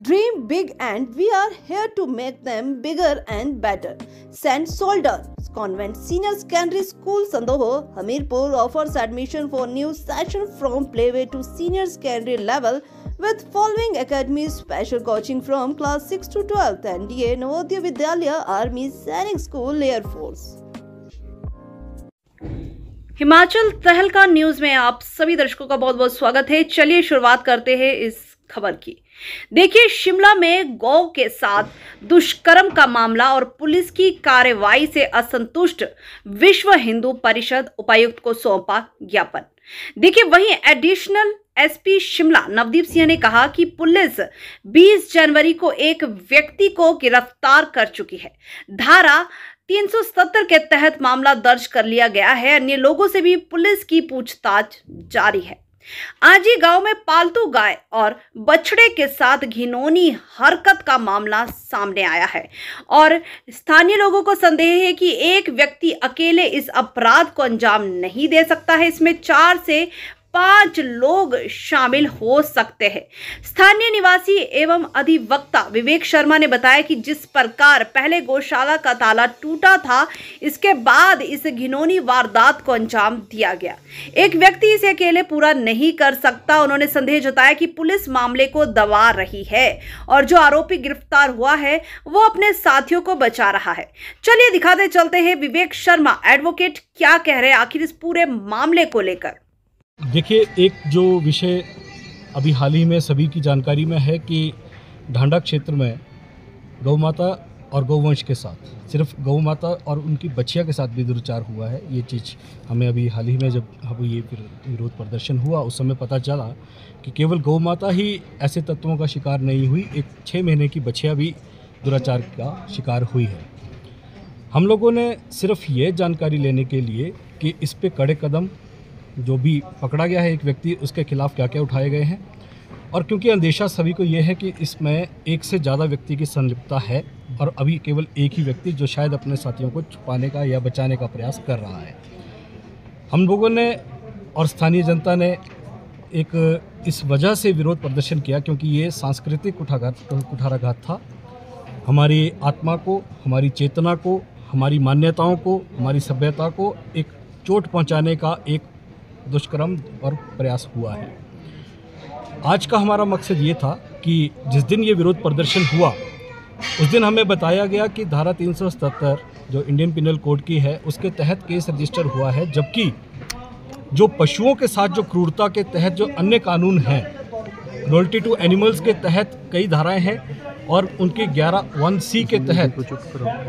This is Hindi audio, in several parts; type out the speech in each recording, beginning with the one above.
Dream big and we are here to make them bigger and better. St. Solders Convent Senior Secondary School Sandoho, Hamirpur offers admission for new session from playway to senior secondary level with following academies: special coaching from class 6 to 12th, NDA, Navodaya Vidyalaya, Army, Sainik School, Air Force. Himachal तहलका न्यूज में आप सभी दर्शकों का बहुत बहुत स्वागत है। चलिए शुरुआत करते हैं इस खबर की। देखिए, शिमला में गौ के साथ दुष्कर्म का मामला और पुलिस की कार्रवाई से असंतुष्ट विश्व हिंदू परिषद उपायुक्त को सौंपा ज्ञापन। देखिए, वहीं एडिशनल एसपी शिमला नवदीप सिंह ने कहा कि पुलिस 20 जनवरी को एक व्यक्ति को गिरफ्तार कर चुकी है। धारा 370 के तहत मामला दर्ज कर लिया गया है। अन्य लोगों से भी पुलिस की पूछताछ जारी है। आजी गांव में पालतू गाय और बछड़े के साथ घिनौनी हरकत का मामला सामने आया है और स्थानीय लोगों को संदेह है कि एक व्यक्ति अकेले इस अपराध को अंजाम नहीं दे सकता है। इसमें 4 से 5 लोग शामिल हो सकते हैं। स्थानीय निवासी एवं अधिवक्ता विवेक शर्मा ने बताया कि जिस प्रकार पहले गौशाला का ताला टूटा था, इसके बाद इस घिनौनी वारदात को अंजाम दिया गया। एक व्यक्ति इसे अकेले पूरा नहीं कर सकता। उन्होंने संदेह जताया कि पुलिस मामले को दबा रही है और जो आरोपी गिरफ्तार हुआ है वो अपने साथियों को बचा रहा है। चलिए दिखाते चलते हैं विवेक शर्मा एडवोकेट क्या कह रहे हैं आखिर इस पूरे मामले को लेकर। देखिए, एक जो विषय अभी हाल ही में सभी की जानकारी में है कि ढांडा क्षेत्र में गौ माता और गौवंश के साथ, सिर्फ गौ माता और उनकी बच्चिया के साथ भी दुर्व्यवहार हुआ है। ये चीज़ हमें अभी हाल ही में जब ये विरोध प्रदर्शन हुआ उस समय पता चला कि केवल गौ माता ही ऐसे तत्वों का शिकार नहीं हुई, एक 6 महीने की बच्चिया भी दुराचार का शिकार हुई है। हम लोगों ने सिर्फ ये जानकारी लेने के लिए कि इस पे कड़े कदम जो भी पकड़ा गया है एक व्यक्ति, उसके खिलाफ क्या क्या उठाए गए हैं, और क्योंकि अंदेशा सभी को यह है कि इसमें एक से ज़्यादा व्यक्ति की संलिप्तता है और अभी केवल एक ही व्यक्ति जो शायद अपने साथियों को छुपाने का या बचाने का प्रयास कर रहा है। हम लोगों ने और स्थानीय जनता ने एक इस वजह से विरोध प्रदर्शन किया क्योंकि ये सांस्कृतिक कुठाराघात था। हमारी आत्मा को, हमारी चेतना को, हमारी मान्यताओं को, हमारी सभ्यता को एक चोट पहुँचाने का एक दुष्कर्म और प्रयास हुआ है। आज का हमारा मकसद ये था कि जिस दिन ये विरोध प्रदर्शन हुआ उस दिन हमें बताया गया कि धारा 377 जो इंडियन पिनल कोड की है उसके तहत केस रजिस्टर हुआ है, जबकि जो पशुओं के साथ जो क्रूरता के तहत जो अन्य कानून हैं, क्रूरल्टी टू एनिमल्स के तहत कई धाराएं हैं और उनके 11(1)(c) के तहत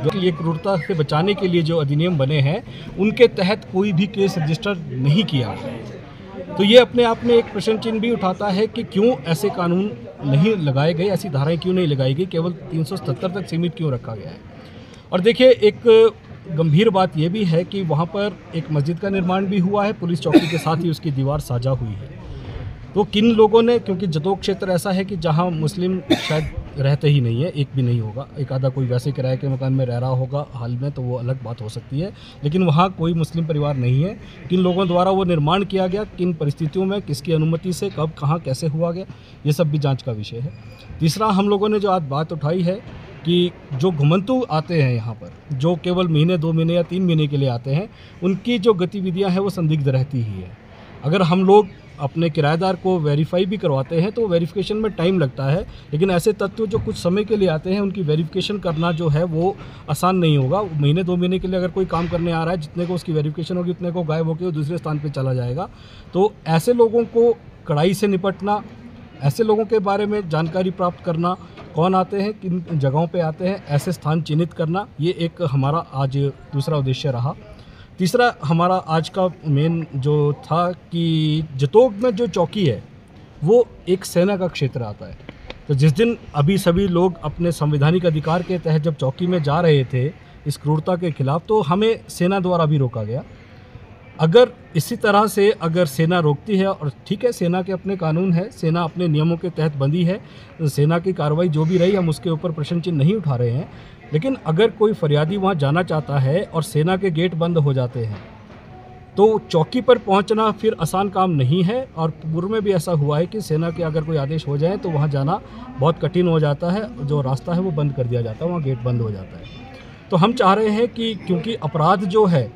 जो ये क्रूरता से बचाने के लिए जो अधिनियम बने हैं उनके तहत कोई भी केस रजिस्टर नहीं किया। तो ये अपने आप में एक प्रश्न चिन्ह भी उठाता है कि क्यों ऐसे कानून नहीं लगाए गए, ऐसी धाराएं क्यों नहीं लगाई गई, केवल 377 तक सीमित क्यों रखा गया है। और देखिए, एक गंभीर बात यह भी है कि वहाँ पर एक मस्जिद का निर्माण भी हुआ है, पुलिस चौकी के साथ ही उसकी दीवार साझा हुई है। तो किन लोगों ने, क्योंकि जतोग क्षेत्र ऐसा है कि जहाँ मुस्लिम शायद रहते ही नहीं है, एक भी नहीं होगा, एक आधा कोई वैसे किराए के मकान में रह रहा होगा हाल में, तो वो अलग बात हो सकती है, लेकिन वहाँ कोई मुस्लिम परिवार नहीं है। किन लोगों द्वारा वो निर्माण किया गया, किन परिस्थितियों में, किसकी अनुमति से, कब, कहाँ, कैसे हुआ गया, ये सब भी जांच का विषय है। तीसरा, हम लोगों ने जो आज बात उठाई है कि जो घुमंतु आते हैं यहाँ पर, जो केवल महीने, 2 महीने या 3 महीने के लिए आते हैं, उनकी जो गतिविधियाँ हैं वो संदिग्ध रहती ही है। अगर हम लोग अपने किराएदार को वेरीफाई भी करवाते हैं तो वेरिफिकेशन में टाइम लगता है, लेकिन ऐसे तत्व जो कुछ समय के लिए आते हैं उनकी वेरिफिकेशन करना जो है वो आसान नहीं होगा। महीने 2 महीने के लिए अगर कोई काम करने आ रहा है, जितने को उसकी वेरिफिकेशन होगी उतने को गायब होकर वो दूसरे स्थान पे चला जाएगा। तो ऐसे लोगों को कड़ाई से निपटना, ऐसे लोगों के बारे में जानकारी प्राप्त करना, कौन आते हैं, किन जगहों पर आते हैं, ऐसे स्थान चिन्हित करना, ये एक हमारा आज दूसरा उद्देश्य रहा। तीसरा हमारा आज का मेन जो था कि जतोग में जो चौकी है वो एक सेना का क्षेत्र आता है। तो जिस दिन अभी सभी लोग अपने संवैधानिक अधिकार के तहत जब चौकी में जा रहे थे इस क्रूरता के खिलाफ, तो हमें सेना द्वारा भी रोका गया। अगर इसी तरह से अगर सेना रोकती है, और ठीक है, सेना के अपने कानून है, सेना अपने नियमों के तहत बंधी है, सेना की कार्रवाई जो भी रही हम उसके ऊपर प्रश्न चिन्ह नहीं उठा रहे हैं, लेकिन अगर कोई फरियादी वहाँ जाना चाहता है और सेना के गेट बंद हो जाते हैं तो चौकी पर पहुंचना फिर आसान काम नहीं है, और पूर्व में भी ऐसा हुआ है कि सेना के अगर कोई आदेश हो जाए तो वहां जाना बहुत कठिन हो जाता है, जो रास्ता है वो बंद कर दिया जाता है, वहाँ गेट बंद हो जाता है। तो हम चाह रहे हैं कि क्योंकि अपराध जो है,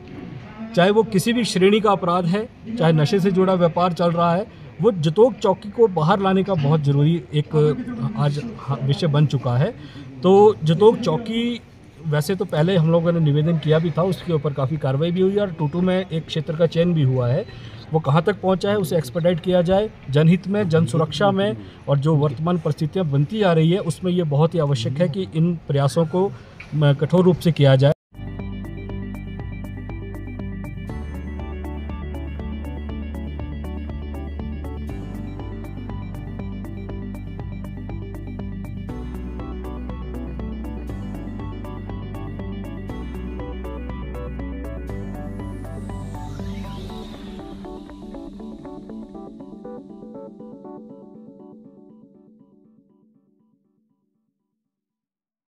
चाहे वो किसी भी श्रेणी का अपराध है, चाहे नशे से जुड़ा व्यापार चल रहा है, वो जतोग चौकी को बाहर लाने का बहुत ज़रूरी एक आज विषय बन चुका है। तो जतोग चौकी वैसे तो पहले हम लोगों ने निवेदन किया भी था, उसके ऊपर काफ़ी कार्रवाई भी हुई और टूटू में एक क्षेत्र का चयन भी हुआ है। वो कहाँ तक पहुँचा है उसे एक्सपेडाइट किया जाए, जनहित में, जन सुरक्षा में, और जो वर्तमान परिस्थितियाँ बनती आ रही है उसमें ये बहुत ही आवश्यक है कि इन प्रयासों को कठोर रूप से किया जाए।